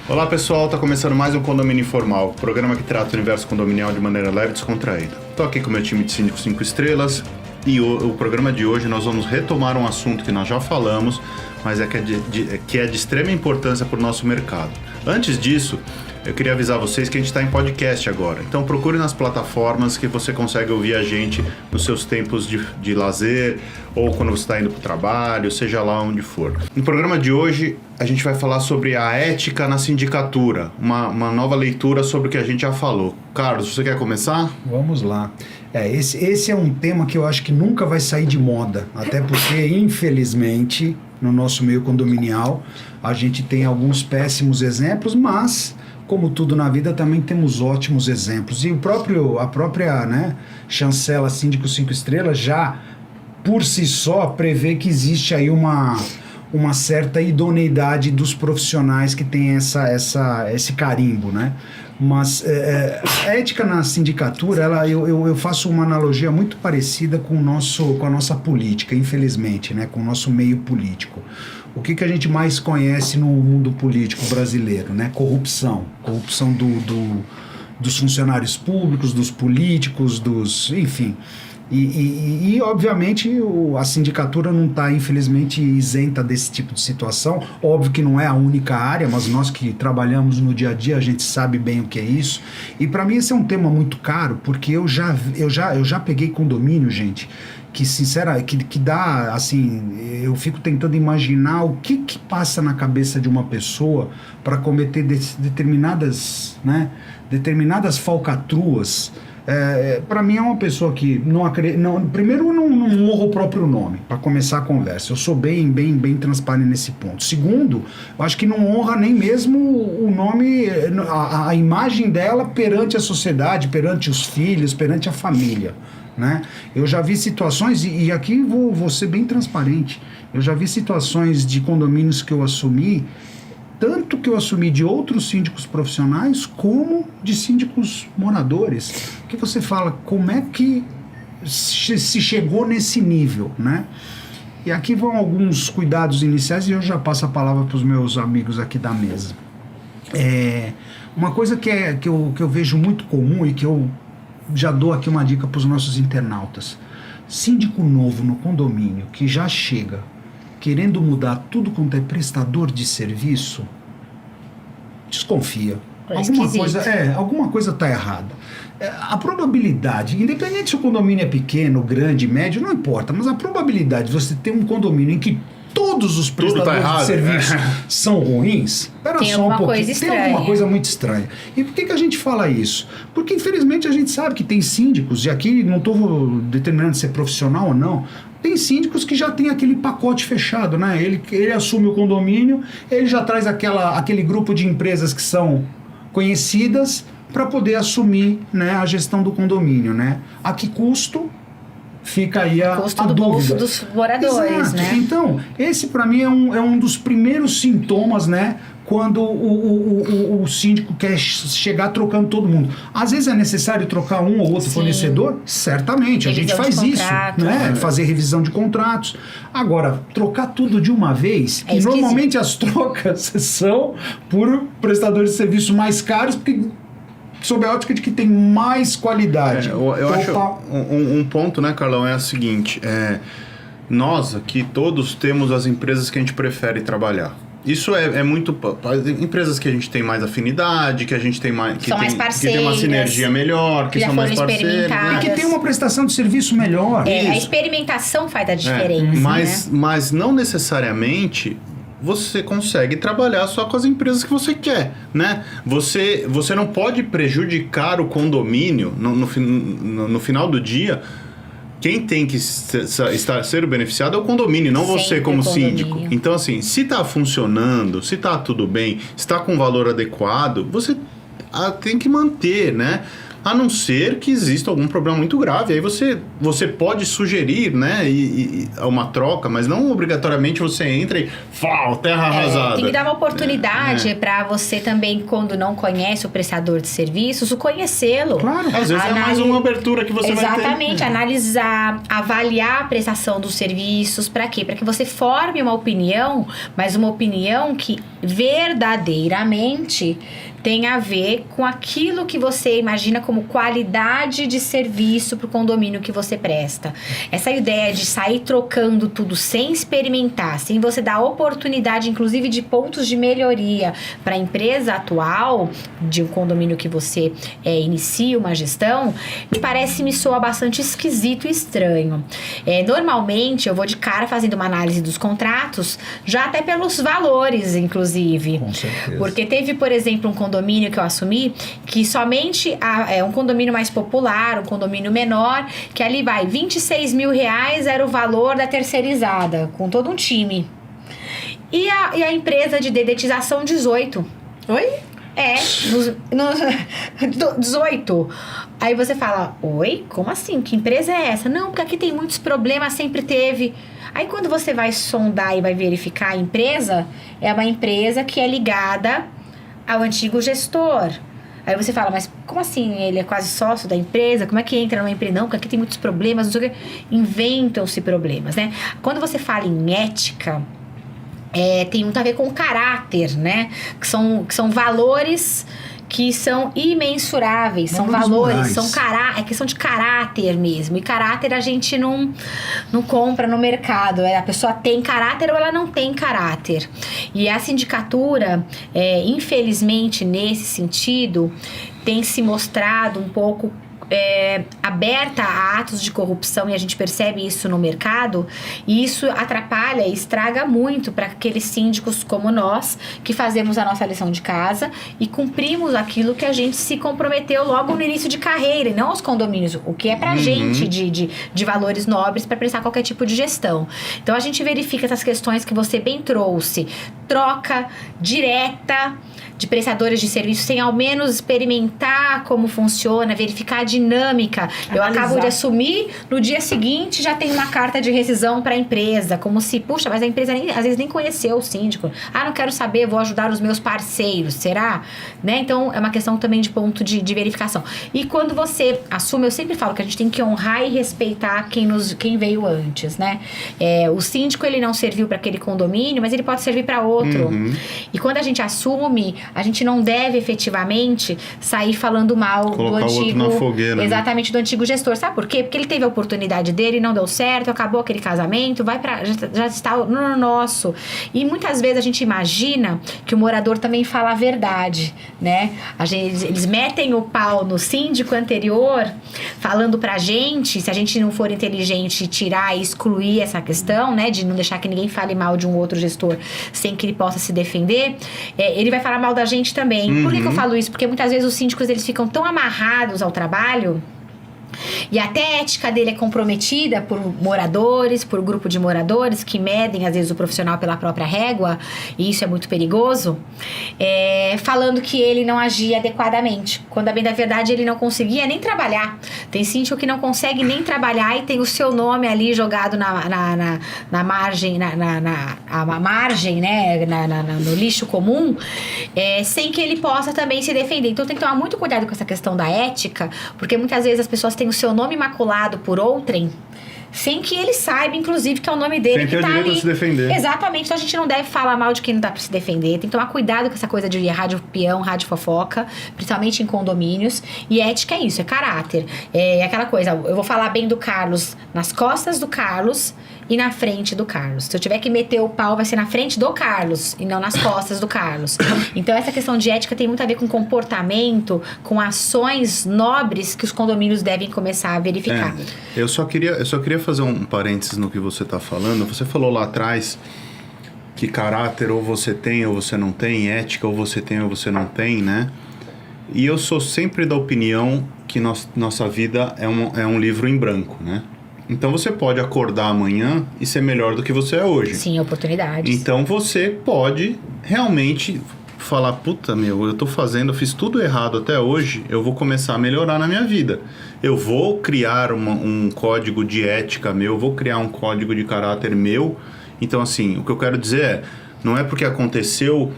Olá pessoal, está começando mais um Condomínio Informal, programa que trata o universo condominial de maneira leve e descontraída. Estou aqui com o meu time de síndicos 5 estrelas e o programa de hoje nós vamos retomar um assunto que nós já falamos, mas que é de extrema importância para o nosso mercado. Antes disso, eu queria avisar vocês que a gente está em podcast agora, então procure nas plataformas que você consegue ouvir a gente nos seus tempos de lazer ou quando você está indo para o trabalho, seja lá onde for. No programa de hoje, a gente vai falar sobre a ética na sindicatura, uma nova leitura sobre o que a gente já falou. Carlos, você quer começar? Vamos lá. Esse é um tema que eu acho que nunca vai sair de moda, até porque, infelizmente, no nosso meio condominial, a gente tem alguns péssimos exemplos, mas, como tudo na vida, também temos ótimos exemplos. E a própria chancela Síndico 5 Estrelas já, por si só, prevê que existe aí uma certa idoneidade dos profissionais que têm esse carimbo, né? Mas a ética na sindicatura, eu faço uma analogia muito parecida com a nossa política, infelizmente, né? Com o nosso meio político. O que a gente mais conhece no mundo político brasileiro, né? Corrupção dos funcionários públicos, dos políticos, enfim. E obviamente, a sindicatura não está, infelizmente, isenta desse tipo de situação. Óbvio que não é a única área, mas nós que trabalhamos no dia a dia, a gente sabe bem o que é isso. E para mim esse é um tema muito caro, porque eu já peguei condomínio, gente, que dá, assim, eu fico tentando imaginar o que passa na cabeça de uma pessoa para cometer determinadas falcatruas. Para mim é uma pessoa que não acredita. Primeiro, não honra o próprio nome, para começar a conversa. Eu sou bem transparente nesse ponto. Segundo, eu acho que não honra nem mesmo o nome, a imagem dela perante a sociedade, perante os filhos, perante a família, né? Eu já vi situações, e aqui vou ser bem transparente, eu já vi situações de condomínios que eu assumi, tanto que eu assumi de outros síndicos profissionais, como de síndicos moradores. Que você fala, como é que se chegou nesse nível, né? E aqui vão alguns cuidados iniciais e eu já passo a palavra para os meus amigos aqui da mesa. Uma coisa que eu vejo muito comum e que eu já dou aqui uma dica para os nossos internautas. Síndico novo no condomínio que já chega querendo mudar tudo quanto é prestador de serviço, desconfia. Alguma coisa está errada. A probabilidade, independente se o condomínio é pequeno, grande, médio, não importa, mas a probabilidade de você ter um condomínio em que todos os prestadores de serviço são ruins, tem alguma coisa muito estranha. E por que a gente fala isso? Porque infelizmente a gente sabe que tem síndicos, e aqui não estou determinando se é profissional ou não, tem síndicos que já tem aquele pacote fechado, né? Ele assume o condomínio, ele já traz aquele grupo de empresas que são conhecidas para poder assumir, né, a gestão do condomínio, né? A que custo? Fica aí a dúvida. Bolso dos moradores. Exato. Né? Então, esse para mim é um dos primeiros sintomas, né? Quando o síndico quer chegar trocando todo mundo. Às vezes é necessário trocar um ou outro fornecedor? Certamente, a gente faz isso, né? Fazer revisão de contratos. Agora, trocar tudo de uma vez, e normalmente as trocas são por prestadores de serviço mais caros, porque sob a ótica de que tem mais qualidade. Eu acho um ponto, né, Carlão, é o seguinte, nós aqui todos temos as empresas que a gente prefere trabalhar. Isso é muito... Empresas que a gente tem mais afinidade, que a gente tem mais... Que tem uma sinergia melhor, que são mais parceiros. E que tem uma prestação de serviço melhor. A experimentação faz a diferença, mas não necessariamente você consegue trabalhar só com as empresas que você quer, né? Você não pode prejudicar o condomínio no final do dia. Quem tem que ser beneficiado é o condomínio, não sempre você como síndico. Então, assim, se está funcionando, se está tudo bem, se está com valor adequado, você tem que manter, né? a não ser que exista algum problema muito grave. Aí você pode sugerir, né, uma troca, mas não obrigatoriamente você entra e terra arrasada. Tem que dar uma oportunidade para você também, quando não conhece o prestador de serviços, o conhecê-lo. Claro. Às vezes é mais uma abertura que você vai ter. Exatamente, analisar, avaliar a prestação dos serviços, para quê? Para que você forme uma opinião, mas uma opinião que verdadeiramente tem a ver com aquilo que você imagina como qualidade de serviço para o condomínio que você presta. Essa ideia de sair trocando tudo sem experimentar, sem você dar oportunidade, inclusive, de pontos de melhoria para a empresa atual, de um condomínio que você inicia uma gestão, me soa bastante esquisito e estranho. Normalmente, eu vou de cara fazendo uma análise dos contratos, já até pelos valores, inclusive. Com certeza. Porque teve, por exemplo, um condomínio que eu assumi, que somente é um condomínio mais popular, um condomínio menor, que ali vai, R$26 mil era o valor da terceirizada, com todo um time. E a empresa de dedetização, 18. Oi? 18. Aí você fala, oi? Como assim? Que empresa é essa? Não, porque aqui tem muitos problemas, sempre teve. Aí quando você vai sondar e vai verificar a empresa, é uma empresa que é ligada ao antigo gestor. Aí você fala, mas como assim? Ele é quase sócio da empresa? Como é que entra numa empresa? Não, porque aqui tem muitos problemas, não sei o que. Inventam-se problemas, né? Quando você fala em ética, tem muito a ver com caráter, né? Que são valores que são imensuráveis, são valores, é questão de caráter mesmo. E caráter a gente não compra no mercado. A pessoa tem caráter ou ela não tem caráter. E a sindicatura, infelizmente, nesse sentido, tem se mostrado um pouco aberta a atos de corrupção, e a gente percebe isso no mercado, e isso atrapalha e estraga muito para aqueles síndicos como nós, que fazemos a nossa lição de casa e cumprimos aquilo que a gente se comprometeu logo no início de carreira, e não os condomínios, o que é pra gente de valores nobres para prestar qualquer tipo de gestão. Então a gente verifica essas questões que você bem trouxe, troca direta de prestadores de serviços, sem ao menos experimentar como funciona, verificar a dinâmica. Eu acabo de assumir, no dia seguinte já tem uma carta de rescisão para a empresa, como se, puxa, mas a empresa às vezes nem conheceu o síndico. Não quero saber, vou ajudar os meus parceiros, será? Né? Então, é uma questão também de ponto de verificação. E quando você assume, eu sempre falo que a gente tem que honrar e respeitar quem veio antes, né? O síndico, ele não serviu para aquele condomínio, mas ele pode servir para outro. E quando a gente assume, a gente não deve efetivamente sair falando mal colocar do antigo... o outro na fogueira, exatamente, do antigo gestor. Sabe por quê? Porque ele teve a oportunidade dele, não deu certo, acabou aquele casamento, já está no nosso. E muitas vezes a gente imagina que o morador também fala a verdade, né? Eles metem o pau no síndico anterior, falando pra gente, se a gente não for inteligente, tirar e excluir essa questão, né? De não deixar que ninguém fale mal de um outro gestor sem que ele possa se defender, ele vai falar mal da gente também. Por que eu falo isso? Porque muitas vezes os síndicos, eles ficam tão amarrados ao trabalho, e até a ética dele é comprometida por moradores, por grupo de moradores que medem, às vezes, o profissional pela própria régua, e isso é muito perigoso, falando que ele não agia adequadamente, quando, a bem da verdade, ele não conseguia nem trabalhar. Tem síndico que não consegue nem trabalhar e tem o seu nome ali jogado na margem, margem, né, no lixo comum, sem que ele possa também se defender. Então tem que tomar muito cuidado com essa questão da ética, porque muitas vezes as pessoas têm o seu nome maculado por outrem, sem que ele saiba, inclusive, que é o nome dele que tá ali. Sem ter o direito de se defender. Exatamente. Então a gente não deve falar mal de quem não dá pra se defender. Tem que tomar cuidado com essa coisa de rádio peão, rádio fofoca, principalmente em condomínios. E ética é isso, é caráter. É aquela coisa, eu vou falar bem do Carlos nas costas do Carlos e na frente do Carlos. Se eu tiver que meter o pau, vai ser na frente do Carlos e não nas costas do Carlos. Então essa questão de ética tem muito a ver com comportamento, com ações nobres que os condomínios devem começar a verificar. Eu só queria fazer um parênteses no que você está falando. Você falou lá atrás que caráter ou você tem ou você não tem, ética ou você tem ou você não tem, né? E eu sou sempre da opinião que nossa vida é um livro em branco, né? Então você pode acordar amanhã e ser melhor do que você é hoje. Sim, oportunidades. Então você pode realmente falar, puta, eu fiz tudo errado até hoje, eu vou começar a melhorar na minha vida. Eu vou criar um código de ética meu, vou criar um código de caráter meu. Então, assim, o que eu quero dizer é, não é porque aconteceu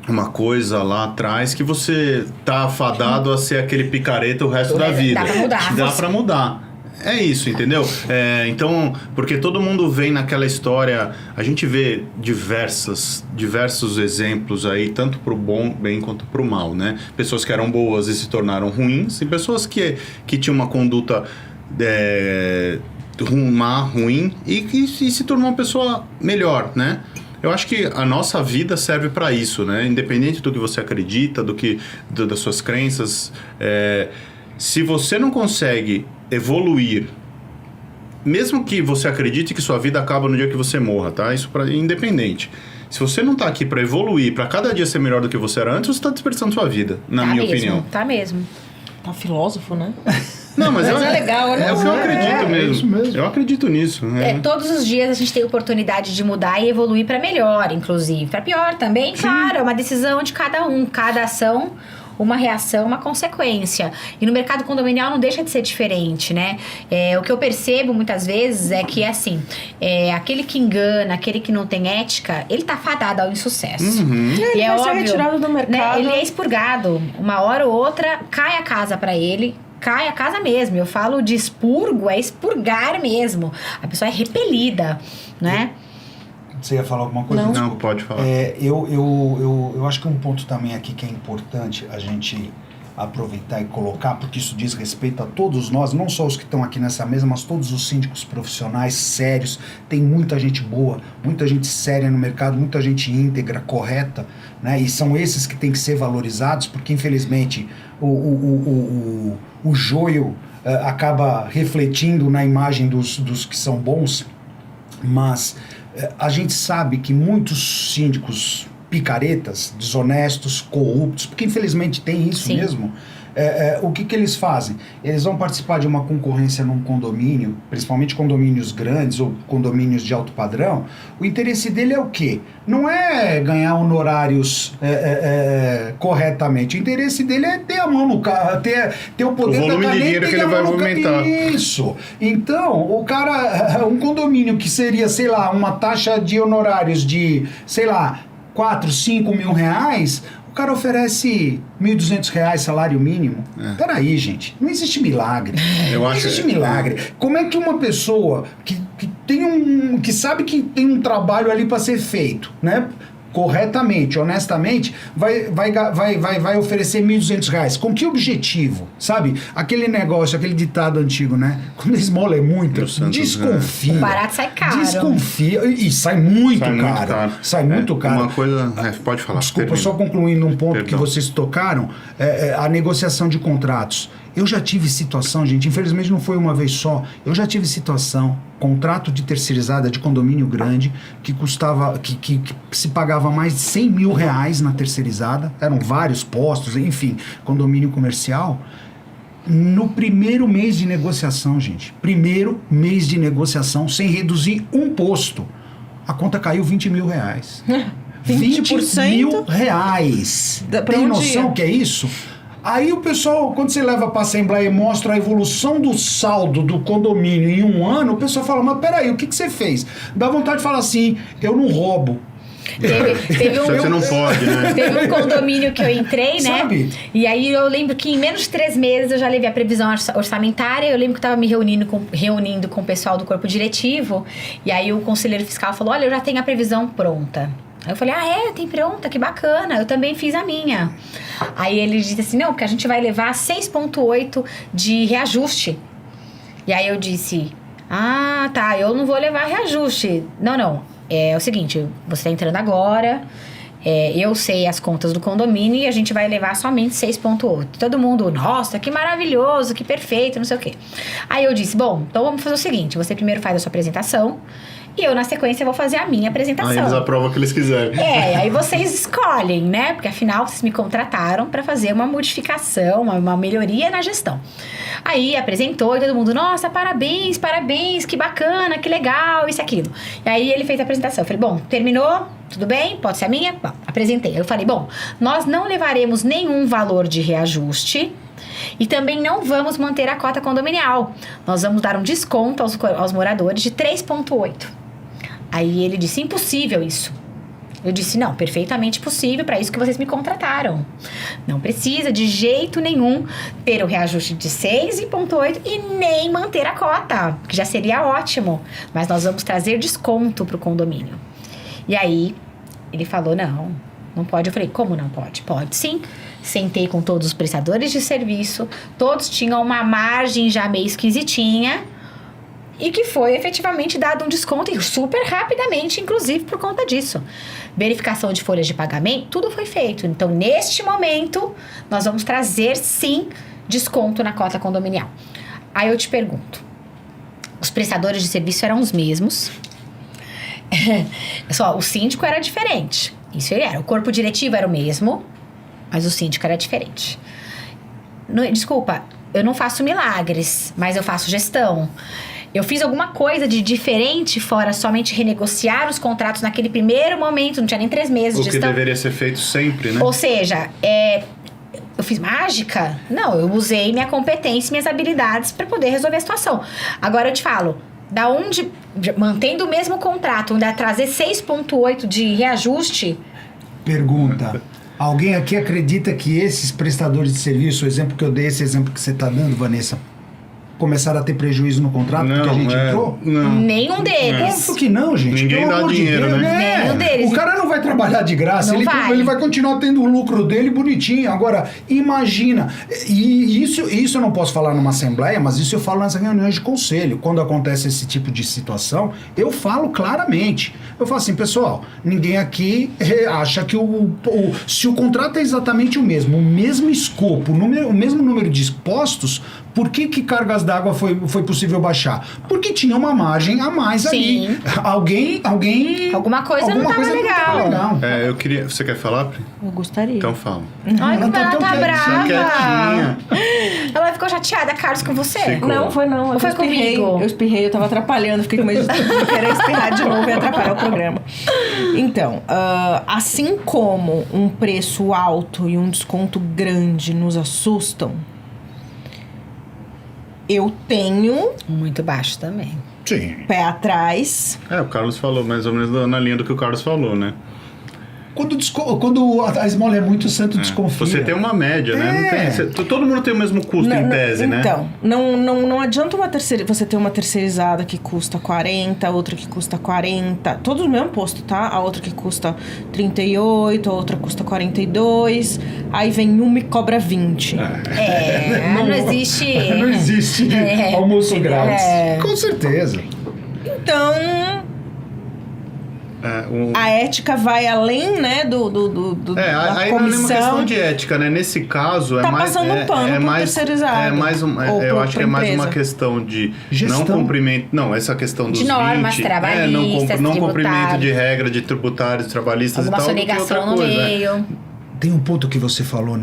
uma coisa lá atrás que você tá afadado a ser aquele picareta o resto da vida. Dá pra mudar. Dá pra mudar. É isso, entendeu? Então, porque todo mundo vem naquela história, a gente vê diversos exemplos aí, tanto pro bem quanto pro mal, né? Pessoas que eram boas e se tornaram ruins, e pessoas que tinham uma conduta ruim e se tornou uma pessoa melhor, né? Eu acho que a nossa vida serve para isso, né? Independente do que você acredita, das suas crenças, se você não consegue evoluir, mesmo que você acredite que sua vida acaba no dia que você morra, tá? Isso independente. Se você não tá aqui para evoluir, para cada dia ser melhor do que você era antes, você tá desperdiçando sua vida, na minha opinião. Tá mesmo. Tá filósofo, né? Não, mas é legal, né? É o que eu acredito mesmo. Isso mesmo. Eu acredito nisso. Todos os dias a gente tem oportunidade de mudar e evoluir para melhor, inclusive. Para pior também, claro, é uma decisão de cada um. Cada ação, uma reação, uma consequência. E no mercado condominial não deixa de ser diferente, né? O que eu percebo muitas vezes é que, assim, aquele que engana, aquele que não tem ética, ele tá fadado ao insucesso. Ele vai ser retirado do mercado. Né? Ele é expurgado. Uma hora ou outra, cai a casa para ele. Cai a casa mesmo. Eu falo de expurgo, é expurgar mesmo. A pessoa é repelida, né? Você ia falar alguma coisa? Não, pode falar. Eu acho que um ponto também aqui que é importante a gente aproveitar e colocar, porque isso diz respeito a todos nós, não só os que estão aqui nessa mesa, mas todos os síndicos profissionais sérios. Tem muita gente boa, muita gente séria no mercado, muita gente íntegra, correta, né? E são esses que têm que ser valorizados, porque infelizmente o joio acaba refletindo na imagem dos que são bons, mas a gente sabe que muitos síndicos picaretas, desonestos, corruptos, porque infelizmente tem isso Sim. mesmo, o que eles fazem? Eles vão participar de uma concorrência num condomínio, principalmente condomínios grandes ou condomínios de alto padrão. O interesse dele é o quê? Não é ganhar honorários corretamente. O interesse dele é ter a mão no carro, ter o poder da volume de caneta dinheiro e que ter ele a vai mão no movimentar. Isso. Então, o cara, um condomínio que seria, sei lá, uma taxa de honorários de, sei lá, 4, 5 mil reais, o cara oferece R$1.200 salário mínimo. Peraí, gente, não existe milagre. Não existe milagre. Como é que uma pessoa que sabe que tem um trabalho ali para ser feito, né? Corretamente, honestamente, vai oferecer R$1.200. Com que objetivo? Sabe? Aquele negócio, aquele ditado antigo, né? Quando a esmola é muito, desconfia. O barato sai caro. Desconfia. E sai muito caro. Sai muito caro. Uma coisa... pode falar. Desculpa, termina. só concluindo um ponto Perdão. que vocês tocaram, a negociação de contratos. Eu já tive situação, gente, infelizmente não foi uma vez só, eu já tive situação, contrato de terceirizada de condomínio grande, que custava, que se pagava mais de R$100 mil na terceirizada, eram vários postos, enfim, condomínio comercial. No primeiro mês de negociação, gente, sem reduzir um posto, a conta caiu R$20 mil. 20%? R$20 mil. Tem noção que é isso? Aí o pessoal, quando você leva para a Assembleia e mostra a evolução do saldo do condomínio em um ano, o pessoal fala, mas peraí, o que você fez? Dá vontade de falar assim, eu não roubo. Teve Só que você não pode, né? Teve um condomínio que eu entrei, né? Sabe? E aí eu lembro que em menos de 3 meses eu já levei a previsão orçamentária. Eu lembro que eu tava me reunindo com o pessoal do corpo diretivo. E aí o conselheiro fiscal falou, olha, eu já tenho a previsão pronta. Aí eu falei, tem pronta, que bacana, eu também fiz a minha. Aí ele disse assim, não, porque a gente vai levar 6,8 de reajuste. E aí eu disse, tá, eu não vou levar reajuste. Não, é o seguinte, você tá entrando agora, eu sei as contas do condomínio e a gente vai levar somente 6,8. Todo mundo, nossa, que maravilhoso, que perfeito, não sei o quê. Aí eu disse, bom, então vamos fazer o seguinte, você primeiro faz a sua apresentação, e eu, na sequência, vou fazer a minha apresentação. Aí eles aprovam o que eles quiserem. Aí vocês escolhem, né? Porque, afinal, vocês me contrataram para fazer uma modificação, uma melhoria na gestão. Aí, apresentou e todo mundo, nossa, parabéns, que bacana, que legal, isso e aquilo. E aí, ele fez a apresentação. Eu falei, bom, terminou, tudo bem? Pode ser a minha? Bom, apresentei. Eu falei, bom, nós não levaremos nenhum valor de reajuste e também não vamos manter a cota condominial. Nós vamos dar um desconto aos moradores de 3,8. Aí ele disse, impossível isso. Eu disse, não, perfeitamente possível, para isso que vocês me contrataram. Não precisa de jeito nenhum ter o reajuste de 6,8 e nem manter a cota, que já seria ótimo. Mas nós vamos trazer desconto para o condomínio. E aí, ele falou, não pode. Eu falei, como não pode? Pode sim. Sentei com todos os prestadores de serviço, todos tinham uma margem já meio esquisitinha, e que foi efetivamente dado um desconto e super rapidamente, inclusive por conta disso. Verificação de folhas de pagamento, tudo foi feito. Então, neste momento, nós vamos trazer, sim, desconto na cota condominial. Aí eu te pergunto, os prestadores de serviço eram os mesmos? Só, o síndico era diferente. Isso ele era. O corpo diretivo era o mesmo, mas o síndico era diferente. Desculpa, eu não faço milagres, mas eu faço gestão. Eu fiz alguma coisa de diferente, fora somente renegociar os contratos naquele primeiro momento, não tinha nem 3 meses de gestão. O que deveria ser feito sempre, né? Ou seja, eu fiz mágica? Não, eu usei minha competência e minhas habilidades para poder resolver a situação. Agora eu te falo, da onde, mantendo o mesmo contrato, ainda trazer 6,8 de reajuste... Pergunta. Alguém aqui acredita que esses prestadores de serviço, o exemplo que eu dei, esse exemplo que você está dando, Vanessa, começaram a ter prejuízo no contrato porque a gente entrou? Não. Nenhum deles. Óbvio que não, gente. Ninguém Pelo dá amor de dinheiro, Deus, né? Nenhum deles. O cara não vai trabalhar de graça. Não Ele vai continuar tendo o lucro dele bonitinho. Agora, imagina. E isso eu não posso falar numa assembleia, mas isso eu falo nas reuniões de conselho. Quando acontece esse tipo de situação, eu falo claramente. Eu falo assim, pessoal, ninguém aqui acha que se o contrato é exatamente o mesmo escopo, o mesmo número de postos, por que cargas d'água foi possível baixar? Porque tinha uma margem a mais ali. Alguma coisa não estava legal. Eu queria... Você quer falar, Pri? Eu gostaria. Então fala. Ai, como ela tá brava. Quietinha. Ela ficou chateada, Carlos, com você? Ficou. Não, foi não. Ou foi comigo? Eu espirrei, eu tava atrapalhando. Fiquei com medo de querer espirrar de novo e atrapalhar o programa. Então, assim como um preço alto e um desconto grande nos assustam, eu tenho... Muito baixo também. Sim. Pé atrás. O Carlos falou mais ou menos na linha do que o Carlos falou, né? Quando a esmola é muito, o santo desconfia. Você tem uma média, né? Não tem, todo mundo tem o mesmo custo em tese, né? Então, não adianta você ter uma terceirizada que custa 40, outra que custa 40, todos no mesmo posto, tá? A outra que custa 38, a outra custa 42, aí vem uma e cobra 20. Não existe... Não existe almoço grátis. Com certeza. Então... A ética vai além, né, da aí comissão. não é nenhuma questão de ética, né? Nesse caso, Tá passando um pano pro terceirizado. Eu acho que é mais uma questão de gestão. Não cumprimento... Não, essa questão dos de normas 20, trabalhistas, não cumprimento de regra de tributários, trabalhistas alguma e tal. sonegação no meio. Tem um ponto que você falou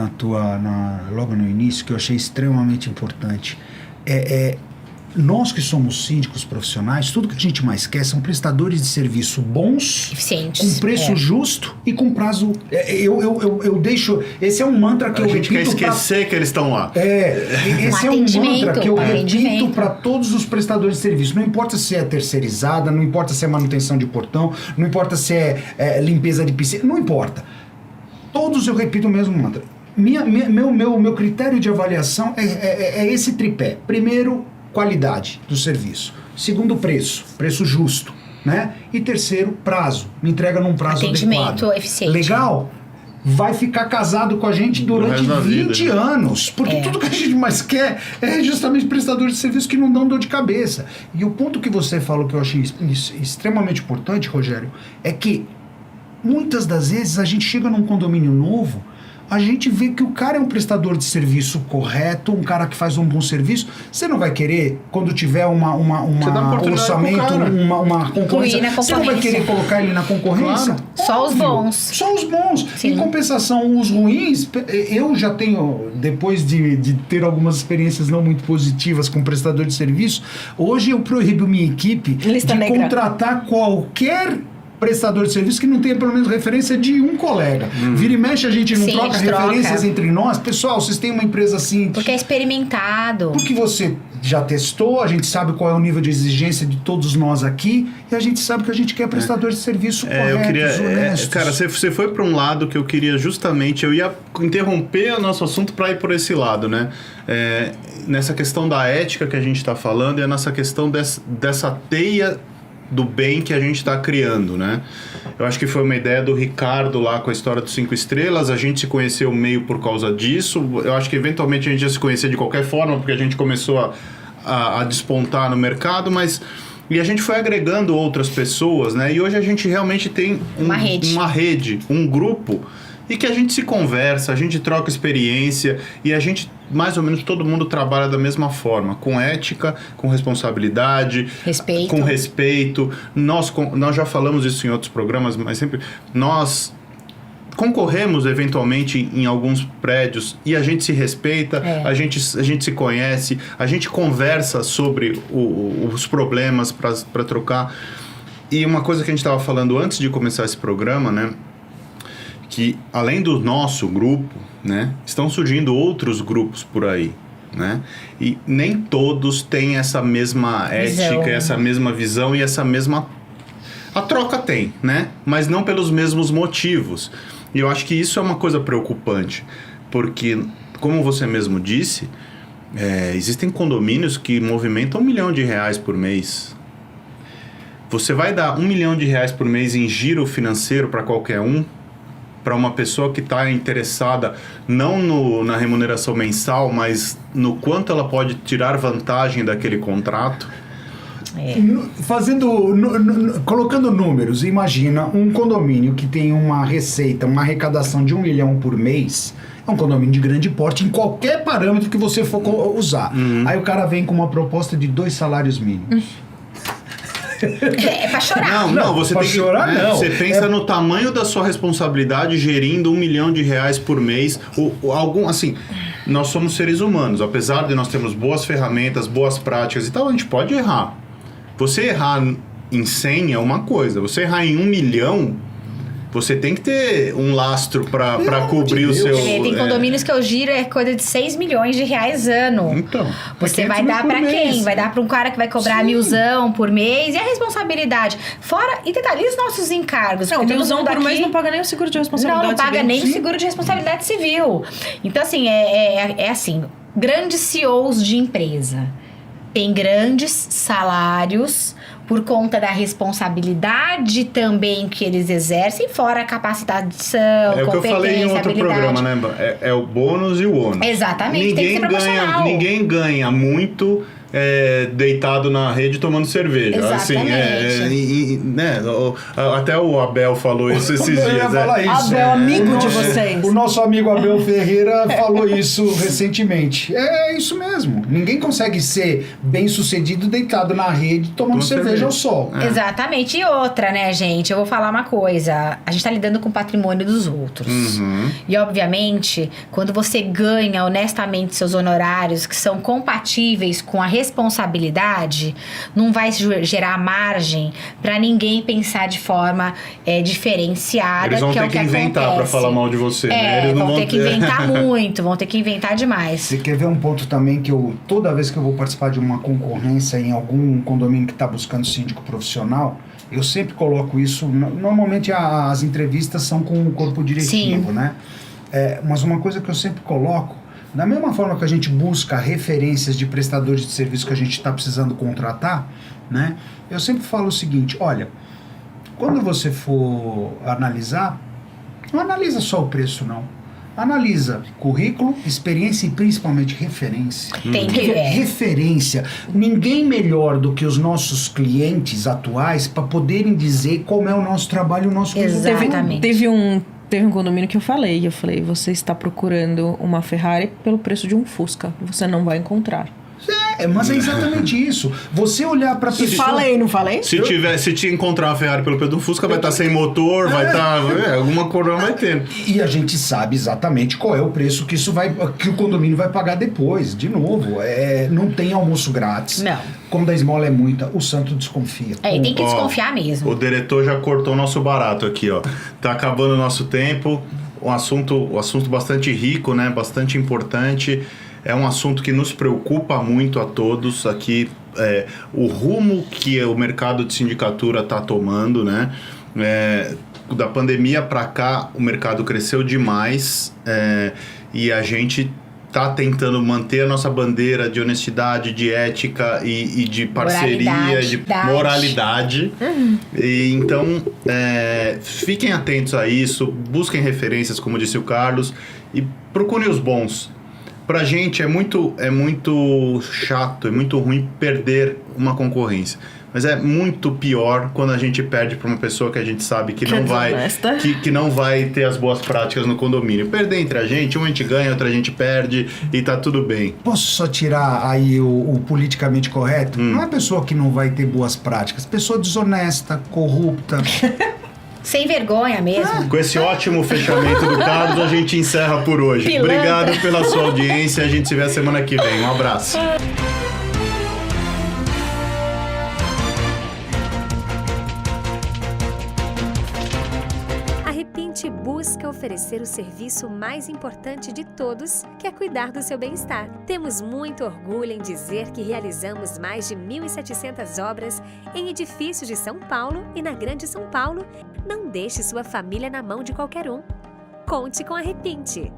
logo no início que eu achei extremamente importante. Nós que somos síndicos profissionais, tudo que a gente mais quer são prestadores de serviço bons, eficientes, com preço justo e com prazo. Eu deixo. Esse é um mantra que eu repito. A gente quer esquecer que eles estão lá. Esse é um mantra que eu repito para todos os prestadores de serviço. Não importa se é terceirizada, não importa se é manutenção de portão, não importa se é limpeza de piscina, não importa. Todos eu repito o mesmo mantra. Meu critério de avaliação é esse tripé. Primeiro, qualidade do serviço. Segundo, preço justo, né? E terceiro, prazo. Me entrega num prazo atendimento adequado. Eficiente. Legal? Vai ficar casado com a gente durante 20 anos. Porque tudo que a gente mais quer é justamente prestadores de serviço que não dão dor de cabeça. E o ponto que você falou que eu achei extremamente importante, Rogério, é que muitas das vezes a gente chega num condomínio novo, a gente vê que o cara é um prestador de serviço correto, um cara que faz um bom serviço. Você não vai querer, quando tiver um orçamento, uma concorrência, você não vai querer colocar ele na concorrência? Claro. Só os bons. Só os bons. Sim. Em compensação, os ruins, eu já tenho, depois de ter algumas experiências não muito positivas com prestador de serviço, hoje eu proíbo minha equipe de contratar qualquer prestador de serviço que não tenha pelo menos referência de um colega. Vira e mexe, a gente não Sim, troca a gente referências troca. entre nós. Pessoal, vocês têm uma empresa assim... Porque é experimentado. Porque você já testou, a gente sabe qual é o nível de exigência de todos nós aqui, e a gente sabe que a gente quer prestador de serviço corretos, Eu queria, honestos. cara, você foi para um lado que eu queria justamente, eu ia interromper o nosso assunto para ir por esse lado, né? Nessa questão da ética que a gente está falando e nessa questão dessa teia do bem que a gente está criando, né? Eu acho que foi uma ideia do Ricardo lá com a história dos 5 estrelas, a gente se conheceu meio por causa disso, eu acho que eventualmente a gente ia se conhecer de qualquer forma, porque a gente começou a despontar no mercado, mas... E a gente foi agregando outras pessoas, né? E hoje a gente realmente tem uma rede, um grupo, e que a gente se conversa, a gente troca experiência, e a gente, mais ou menos, todo mundo trabalha da mesma forma, com ética, com responsabilidade, com respeito. Nós já falamos isso em outros programas, mas sempre... Nós concorremos eventualmente em alguns prédios e a gente se respeita, a gente se conhece, a gente conversa sobre os problemas para trocar. E uma coisa que a gente estava falando antes de começar esse programa, né, que além do nosso grupo, né, estão surgindo outros grupos por aí, né, e nem todos têm essa mesma ética, essa mesma visão e essa mesma... A troca tem, né, mas não pelos mesmos motivos. E eu acho que isso é uma coisa preocupante, porque, como você mesmo disse, existem condomínios que movimentam R$1 milhão por mês. Você vai dar R$1 milhão por mês em giro financeiro para qualquer um, para uma pessoa que está interessada não na remuneração mensal, mas no quanto ela pode tirar vantagem daquele contrato? Colocando números, imagina um condomínio que tem uma receita, uma arrecadação de R$1 milhão por mês, é um condomínio de grande porte em qualquer parâmetro que você for usar. Aí o cara vem com uma proposta de 2 salários mínimos. É pra chorar. Não, você pra tem que chorar, não. Você pensa no tamanho da sua responsabilidade gerindo R$1 milhão por mês, ou algum, assim, nós somos seres humanos, apesar de nós termos boas ferramentas, boas práticas e tal, a gente pode errar. Você errar em 100 é uma coisa, você errar em 1 milhão, você tem que ter um lastro para cobrir o seu... Tem condomínios que eu giro coisa de R$6 milhões ano. Então. Você vai dar para quem? Vai dar para um cara que vai cobrar R$1.000 por mês? E a responsabilidade? Fora, e detalhe, os nossos encargos? Não, R$1.000 por mês não paga nem o seguro de responsabilidade civil. Não paga nem o Sim. seguro de responsabilidade civil. Então, assim, é assim, grandes CEOs de empresa têm grandes salários por conta da responsabilidade também que eles exercem, fora a capacitação, competência, o que eu falei em outro programa, né? É o bônus e o ônus. Exatamente, tem que ser proporcional. Ninguém ganha muito deitado na rede tomando cerveja. Exatamente. Assim, né? Até o Abel falou isso esses dias. Eu ia falar isso. Abel, amigo de vocês. O nosso amigo Abel Ferreira falou isso recentemente. É isso mesmo. Ninguém consegue ser bem sucedido deitado na rede tomando cerveja ao sol. Exatamente. E outra, né, gente? Eu vou falar uma coisa. A gente tá lidando com o patrimônio dos outros. E, obviamente, quando você ganha honestamente seus honorários que são compatíveis com a responsabilidade, não vai gerar margem para ninguém pensar de forma diferenciada. Eles vão que ter é o que inventar para falar mal de você, né? Eles não vão ter que inventar muito, vão ter que inventar demais. Você quer ver um ponto também que toda vez que eu vou participar de uma concorrência em algum condomínio que está buscando síndico profissional, eu sempre coloco isso. Normalmente as entrevistas são com o corpo diretivo, Sim. né? Mas uma coisa que eu sempre coloco, da mesma forma que a gente busca referências de prestadores de serviço que a gente está precisando contratar, né? Eu sempre falo o seguinte, olha, quando você for analisar, não analisa só o preço, não. Analisa currículo, experiência e principalmente referência. Tem que ver. Referência. Ninguém melhor do que os nossos clientes atuais para poderem dizer como é o nosso trabalho e o nosso resultado. Exatamente. Teve um condomínio que eu falei, você está procurando uma Ferrari pelo preço de um Fusca, você não vai encontrar. Mas é exatamente isso. Você olhar pra E pessoa... falei, não falei? Se te encontrar uma Ferrari pelo Pedro Fusca, vai estar sem motor, vai estar... alguma coisa vai ter. E a gente sabe exatamente qual é o preço que o condomínio vai pagar depois. De novo, não tem almoço grátis. Não. Quando a esmola é muita, o santo desconfia. Tem que Ó, desconfiar mesmo. O diretor já cortou o nosso barato aqui, ó. Tá acabando o nosso tempo. Um assunto bastante rico, né? Bastante importante. É um assunto que nos preocupa muito a todos aqui. O rumo que o mercado de sindicatura está tomando, né? Da pandemia para cá, o mercado cresceu demais e a gente está tentando manter a nossa bandeira de honestidade, de ética e de parceria, de moralidade. E, então, fiquem atentos a isso, busquem referências, como disse o Carlos, e procurem os bons. Pra gente é muito chato, é muito ruim perder uma concorrência. Mas é muito pior quando a gente perde para uma pessoa que a gente sabe que não vai ter as boas práticas no condomínio. Perder entre a gente ganha, outra a gente perde e tá tudo bem. Posso só tirar aí o politicamente correto? Não é pessoa que não vai ter boas práticas, pessoa desonesta, corrupta. Sem vergonha mesmo. Com esse ótimo fechamento do Carlos, a gente encerra por hoje. Pilantra. Obrigado pela sua audiência. A gente se vê semana que vem. Um abraço. A Repinte busca oferecer o serviço mais importante de todos, que é cuidar do seu bem-estar. Temos muito orgulho em dizer que realizamos mais de 1.700 obras em edifícios de São Paulo e na Grande São Paulo. Não deixe sua família na mão de qualquer um. Conte com a Repinte.